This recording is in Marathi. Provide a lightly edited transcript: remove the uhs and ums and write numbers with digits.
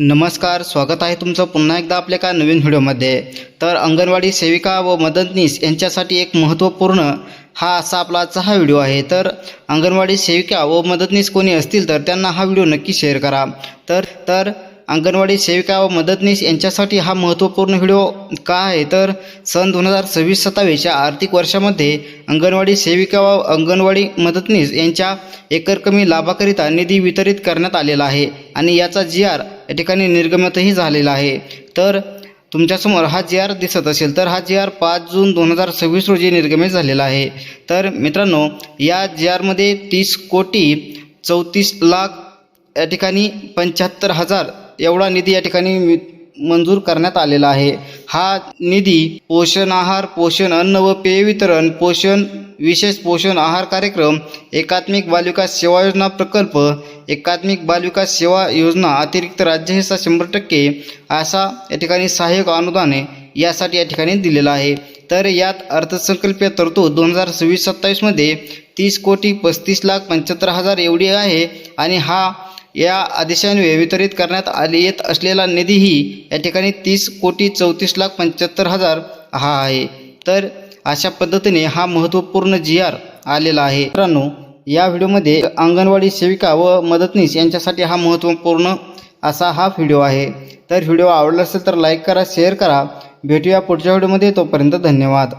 नमस्कार, स्वागत आहे तुमचं पुन्हा एकदा आपल्या एका नवीन व्हिडिओमध्ये। तर अंगणवाडी सेविका व मदतनीस यांच्यासाठी एक महत्त्वपूर्ण असा आपला आजचा हा व्हिडिओ आहे। तर अंगणवाडी सेविका व मदतनीस कोणी असतील तर त्यांना हा व्हिडिओ नक्की शेअर करा। तर अंगणवाडी सेविका व मदतनीस यांच्यासाठी हा महत्त्वपूर्ण व्हिडिओ का आहे तर सन 2026-27 या आर्थिक वर्षामध्ये अंगणवाडी सेविका व अंगणवाडी मदतनीस यांच्या एकरकमी लाभाकरिता निधी वितरित करण्यात आलेला आहे आणि याचा GR या ठिकाणी निर्गमितही झालेला आहे। तर तुमच्यासमोर हा GR दिसत असेल तर हा GR 5 जून 2026 रोजी निर्गमित झालेला आहे। तर मित्रांनो, या GR मध्ये 30,34,00,000 या ठिकाणी 75,000 एवढा निधी या ठिकाणी मंजूर करण्यात आलेला आहे। हा निधी पोषण आहार, पोषण अन्न व पेय वितरण, पोषण विशेष पोषण आहार कार्यक्रम, एकात्मिक बालविकास सेवा योजना प्रकल्प, एकात्मिक बालविकास सेवा योजना अतिरिक्त राज्य हिस्सा 100% असा या ठिकाणी सहाय्यक अनुदाने यासाठी या ठिकाणी दिलेला आहे। तर यात अर्थसंकल्पीय तरतूद 2026-27 मध्ये 30,35,75,000 एवढी आहे आणि या आदेशान्वये वितरित करण्यात येत असलेला निधीही या ठिकाणी 30,34,75,000 हा आहे। तर अशा पद्धतीने हा महत्त्वपूर्ण GR आलेला आहे। मित्रांनो, या व्हिडिओमध्ये अंगणवाडी सेविका व मदतनीस यांच्यासाठी हा महत्त्वपूर्ण असा हा व्हिडिओ आहे। तर व्हिडिओ आवडला असेल तर लाईक करा, शेअर करा। भेटूया पुढच्या व्हिडिओमध्ये, तोपर्यंत धन्यवाद।